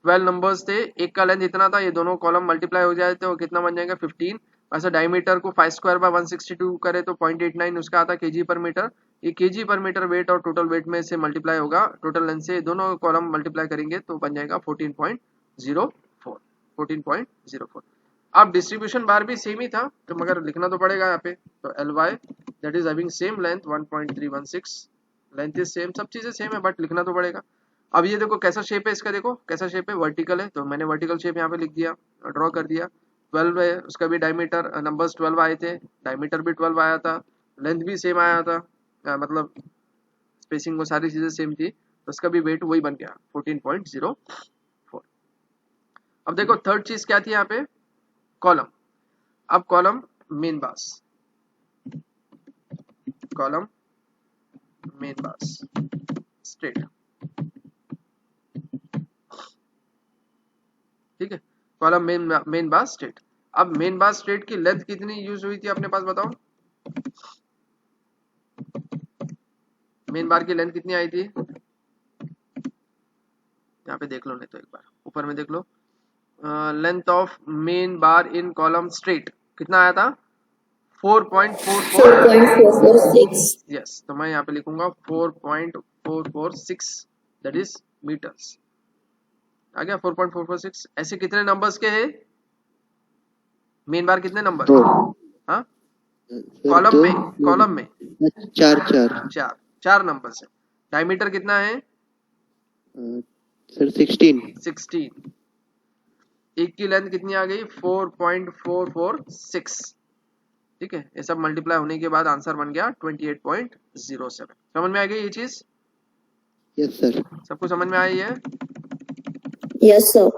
12 नंबर्स थे, एक का लेंथ इतना था, ये दोनों कॉलम मल्टीप्लाई हो जाए तो कितना बन जाएगा 15। वैसे डायमीटर को 5 स्क्वायर बाय 162 करे तो 0.89 उसका आता केजी पर मीटर। ये केजी पर मीटर वेट और टोटल वेट में से मल्टीप्लाई होगा, टोटल लेंथ से दोनों कॉलम मल्टीप्लाई करेंगे तो बन जाएगा 14.04। अब डिस्ट्रीब्यूशन बार भी सेम ही था, तो मगर लिखना तो पड़ेगा यहाँ पे, तो L y that is having same length 1.316, length is same, सब चीजें सेम है बट लिखना तो पड़ेगा। अब ये देखो कैसा शेप है इसका, देखो कैसा शेप है, वर्टिकल है, तो मैंने वर्टिकल शेप यहाँ पे लिख दिया, ड्रॉ कर दिया। 12 है, उसका भी डायमीटर नंबर्स 12 आए थे, डायमीटर भी 12 आया था, लेंथ भी सेम आया था, मतलब स्पेसिंग वो सारी चीजें सेम थी, तो उसका भी वेट वही बन गया 14.04। अब देखो थर्ड चीज क्या थी यहाँ पे, कॉलम। अब कॉलम मेन बास, कॉलम मेन बास स्ट्रेट, ठीक है, कॉलम मेन बास स्ट्रेट। अब मेन बास स्ट्रेट की लेंथ कितनी यूज हुई थी अपने पास बताओ, मेन बार की लेंथ कितनी आई थी, यहाँ पे देख लो, नहीं तो एक बार ऊपर में देख लो, length of main bar in column straight कितना आया था 4.44, 4.446 यस, तो मैं यहाँ पे लिखूंगा 4.446 दैट इज मीटर्स, आ गया 4.446। ऐसे कितने नंबर्स के हैं मेन बार, कितने नंबर, दो हाँ सर कॉलम दो में, कॉलम में चार चार चार नंबर्स है। डायमीटर कितना है सर 16 एक की लेंथ कितनी आ गई 4.446, ठीक है। ये सब मल्टीप्लाई होने के बाद आंसर बन गया 28.07। समझ में आ गई ये चीज, यस सर सबको समझ में आई है। Yes, sir.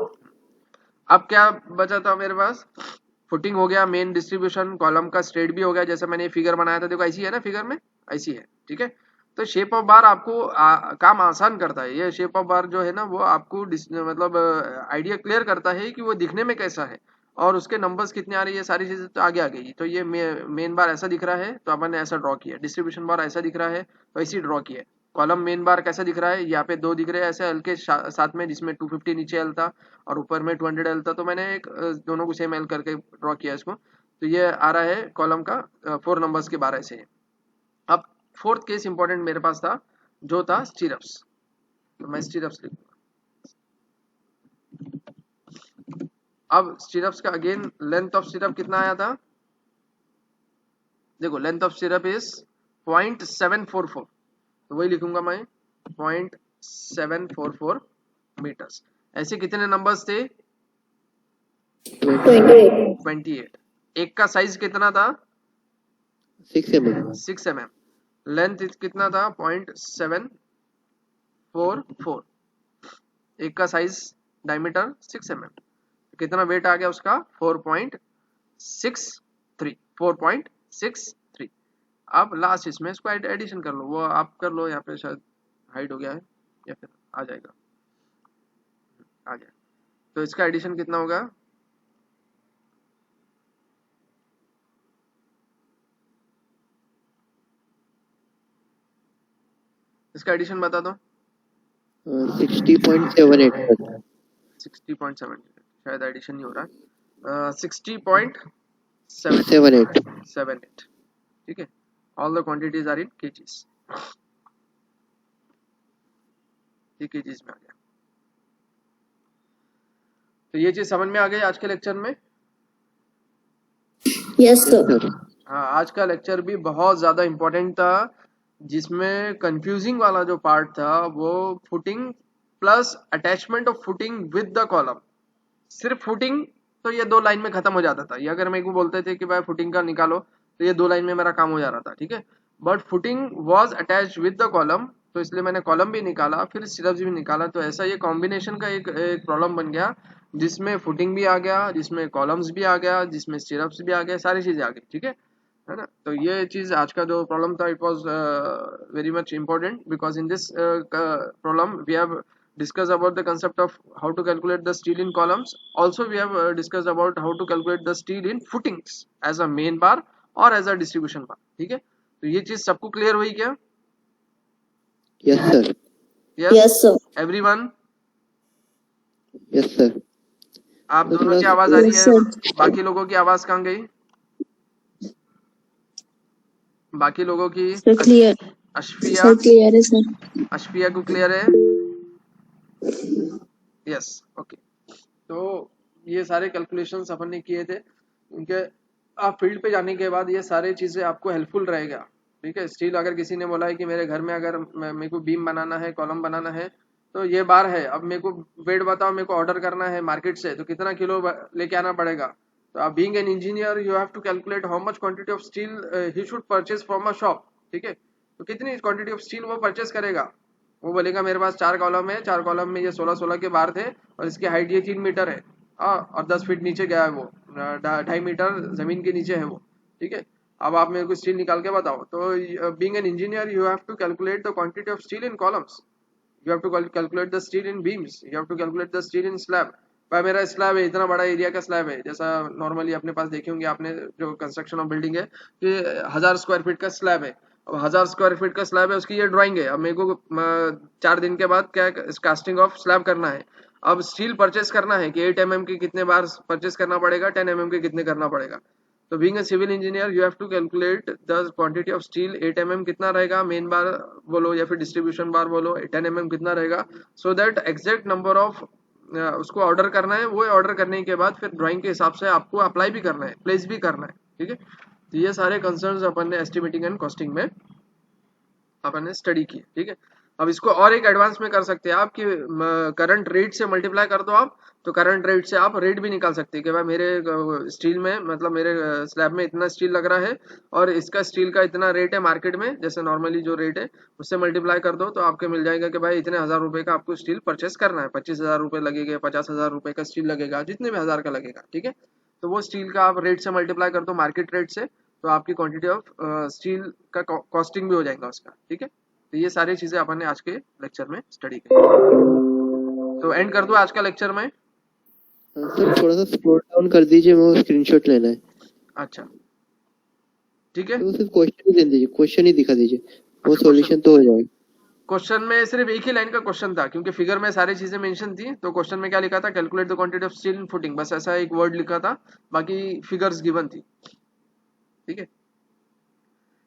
अब क्या बचा था मेरे पास, फुटिंग हो गया, मेन डिस्ट्रीब्यूशन, कॉलम का स्ट्रेट भी हो गया, जैसे मैंने फिगर बनाया था, देखो ऐसी है ना फिगर में, ऐसी है, ठीक है। तो शेप ऑफ बार आपको काम आसान करता है, ये शेप ऑफ बार जो है ना वो आपको मतलब आइडिया क्लियर करता है कि वो दिखने में कैसा है और उसके नंबर्स कितने आ रही है, सारी चीजें तो आगे आ गई। तो ये मेन बार ऐसा दिख रहा है तो अपन ने ऐसा ड्रॉ किया, डिस्ट्रीब्यूशन बार ऐसा दिख रहा है तो ऐसी ड्रॉ किया, कॉलम मेन बार कैसा दिख रहा है, यहाँ पे 2 दिख रहे हैं ऐसे एल के साथ में, जिसमें 250 नीचे एल था और ऊपर में 200 एल था, तो मैंने एक दोनों को सेम एल करके ड्रॉ किया इसको। तो ये आ रहा है कॉलम का 4 नंबर्स के 12 से। अब फोर्थ केस इंपॉर्टेंट मेरे पास था, जो था स्टीरअप्स, तो मैं स्टीरअप्स लिखूंगा। अब स्टीरअप्स का अगेन लेंथ ऑफ स्टीरअप कितना आया था, देखो लेंथ ऑफ स्टीरअप इज 0.744, तो वही लिखूंगा मैं 0.744 मीटर्स। ऐसे कितने नंबर्स थे, 28. 28। एक का साइज कितना था, 6 mm. 6 mm। लेंथ कितना था, 0.744। एक का साइज डायमीटर 6 mm, कितना वेट आ गया उसका, 4.63। अब लास्ट इसमें इसको एडिशन कर लो, वो आप कर लो, यहाँ पे शायद हाइड हो गया है या फिर आ जाएगा, आ गया। तो इसका एडिशन कितना होगा, इसका एडिशन बता दो। 60.78 60.7, शायद एडिशन नहीं हो रहा है, 60.78। 78. ठीक है, all the quantities are in kgs, ये केजीज में आ गया। तो ये चीज समझ में आ गई आज के लेक्चर में। Yes, sir. हाँ, आज का लेक्चर भी बहुत ज्यादा इम्पोर्टेंट था, जिसमें कंफ्यूजिंग वाला जो पार्ट था वो footing plus attachment of footing with the column. सिर्फ फुटिंग तो ये 2 लाइन में खत्म हो जाता था, ये अगर मेरे को बोलते थे कि भाई फुटिंग का निकालो तो ये 2 लाइन में मेरा काम हो जा रहा था, ठीक है। But footing was attached with the column, तो इसलिए मैंने कॉलम भी निकाला फिर स्टीरअप्स भी निकाला। तो ऐसा ये कॉम्बिनेशन का एक प्रॉब्लम बन गया, जिसमें फुटिंग भी आ गया, जिसमें कॉलम्स भी आ गया, जिसमें स्टीरअप्स भी आ गए, सारी चीजें आ गई, ठीक है ना। तो ये चीज आज का जो प्रॉब्लम था, it was very much important because in this problem we have discussed about the concept of how to calculate the steel in columns. Also we have discussed about how to calculate the steel in footings as a main bar or as a distribution bar, ठीक है। तो ये चीज सबको clear हुई क्या? Yes sir. Yes, sir. Everyone, Yes sir. आप तो दोनों की थोड़ा- आवाज आ रही Yes, है, sir. बाकी लोगों की आवाज कहाँ गई? बाकी लोगों की Sir, clear. Ashfiya, Sir, clear है sir. अशफिया को क्लियर है? Yes, okay. तो ये सारे कैलकुलेशंस अपन ने किए थे, उनके आप फील्ड पे जाने के बाद ये सारे चीजें आपको हेल्पफुल रहेगा, ठीक है। स्टील अगर किसी ने बोला है कि मेरे घर में अगर मेरे को बीम बनाना है, कॉलम बनाना है, तो ये बार है, अब मेरे को वेट बताओ, मेरे को ऑर्डर करना है मार्केट से, तो कितना किलो लेके आना पड़ेगा। तो आप being an engineer you have to calculate how much quantity of steel he should purchase from a shop, ठीक है। तो कितनी क्वांटिटी ऑफ स्टील वो परचेज करेगा, वो बोलेगा मेरे पास 4 कॉलम है, 4 कॉलम में ये 16 के बार थे और इसकी हाइट ये 3 मीटर है, और 10 फीट नीचे गया है वो, 2.5 मीटर जमीन के नीचे है वो, ठीक है। अब आप मेरे को स्टील निकाल के बताओ। तो being an engineer you have to calculate the quantity of steel in columns, you have to calculate the steel in beams, you have to calculate the steel in slab। भाई मेरा स्लैब है, इतना बड़ा area का slab है, जैसा normally अपने पास देखे होंगे आपने, जो कंस्ट्रक्शन ऑफ बिल्डिंग है कि 1000 स्क्वायर फीट का स्लैब है। अब 1000 स्क्वायर फीट का स्लैब है, उसकी ये ड्राइंग है। अब मेरे को 4 दिन के बाद क्या कास्टिंग ऑफ स्लैब करना है। अब स्टील परचेस करना है कि 8 mm के कितने बार परचेस करना पड़ेगा, 10 mm के कितने करना पड़ेगा। तो being a civil engineer you have to calculate the quantity of steel. 8 mm कितना रहेगा, मेन बार बोलो या फिर डिस्ट्रीब्यूशन बार बोलो, 10 mm कितना रहेगा, so that exact number of उसको ऑर्डर करना है। वो ऑर्डर करने के बाद फिर ड्राइंग के हिसाब से आपको अप्लाई भी करना है, प्लेस भी करना है, ठीक है। तो ये सारे कंसर्न्स अपन ने एस्टिमेटिंग एंड कॉस्टिंग में अपन ने स्टडी किए, ठीक है। अब इसको और एक एडवांस में कर सकते हैं आप कि करंट रेट से मल्टीप्लाई कर दो आप, तो करंट रेट से आप रेट भी निकाल सकते हैं कि भाई मेरे स्टील में, मतलब मेरे स्लैब में इतना स्टील लग रहा है और इसका स्टील का इतना रेट है मार्केट में, जैसे नॉर्मली जो रेट है उससे मल्टीप्लाई कर दो, तो आपको मिल जाएगा कि भाई इतने 1000 रुपए का आपको स्टील परचेस करना है। 25,000 रुपए लगेगा, 50,000 रुपए का स्टील लगेगा, जितने भी 1000 का लगेगा, ठीक है। तो वो स्टील का आप रेट से मल्टीप्लाई कर दो मार्केट रेट से, तो आपकी क्वांटिटी ऑफ स्टील का कॉस्टिंग भी हो जाएगा उसका, ठीक है। तो ये सारी चीजें अपन ने आज के लेक्चर में स्टडी की। तो एंड कर दो आज का लेक्चर में। सर थोड़ा सा स्क्रॉल डाउन कर दीजिए, वो स्क्रीनशॉट लेना है। अच्छा, ठीक है। तो सिर्फ क्वेश्चन ही दे दीजिए, क्वेश्चन ही दिखा दीजिए, वो अच्छा, सॉल्यूशन तो हो जाएगा। क्वेश्चन में सिर्फ एक ही लाइन का क्वेश्चन था, क्योंकि फिगर में सारी चीजें मेंशन थी, तो क्वेश्चन में क्या लिखा था, calculate the quantity of steel in footing, बस ऐसा एक वर्ड लिखा था, बाकी फिगर्स गिवन थी। ठीक है,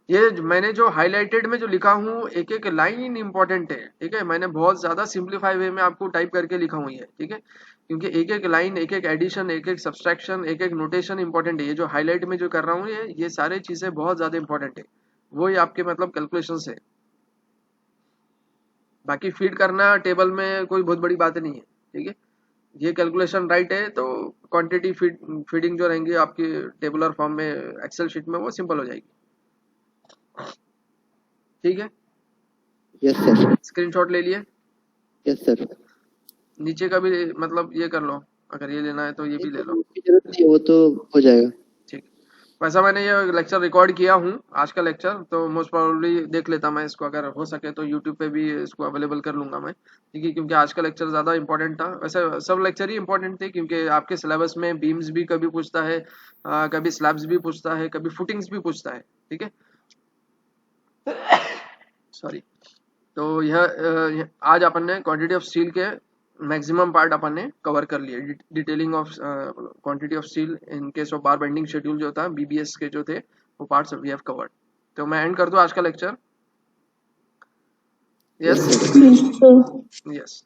ये मैंने जो हाईलाइटेड में जो लिखा हूँ, एक एक लाइन इंपॉर्टेंट है। ठीक है, मैंने बहुत ज्यादा सिंप्लीफाई वे में आपको टाइप करके लिखा हूँ ये। ठीक है, क्योंकि एक एक लाइन, एक एक एडिशन, एक एक सब्सट्रैक्शन, एक एक नोटेशन इंपॉर्टेंट है। ये जो हाईलाइट में जो कर रहा हूँ, ये सारी चीजें बहुत ज्यादा इंपॉर्टेंट है, वो ही आपके मतलब कैलकुलेशन है। बाकी फीड करना टेबल में कोई बहुत बड़ी बात नहीं है। ठीक है, ये कैलकुलेशन राइट है तो क्वांटिटी फीडिंग जो रहेंगी आपकी टेबुलर फॉर्म में एक्सेल शीट में, वो सिंपल हो जाएगी। ठीक है, यस सर। स्क्रीनशॉट ले लिए, यस सर। नीचे का भी मतलब ये कर लो, अगर ये लेना है तो ये भी ले लो। की जरूरत नहीं है, वो तो हो जाएगा। ठीक, वैसा मैंने ये लेक्चर रिकॉर्ड किया हूँ, आज का लेक्चर, तो मोस्ट प्रोबेबली देख लेता मैं इसको, अगर हो सके तो यूट्यूब पे भी इसको अवेलेबल कर लूंगा मैं। ठीक है, क्योंकि आज का लेक्चर ज़्यादा इंपॉर्टेंट था। वैसे सब लेक्चर ही इंपॉर्टेंट थे, क्योंकि आपके सिलेबस में बीम्स भी कभी पूछता है, कभी स्लैब्स भी पूछता है, कभी फुटिंग्स भी पूछता है। ठीक है, सॉरी। तो यह आज अपन ने क्वांटिटी ऑफ स्टील के मैक्सिमम पार्ट अपन ने कवर कर लिए। Detailing of quantity of steel in case of bar bending schedule जो था, बीबीएस के जो थे, वो पार्ट्स वी हैव कवर्ड। तो मैं एंड कर दूं आज का lecture. Yes, Yes, sir. Yes.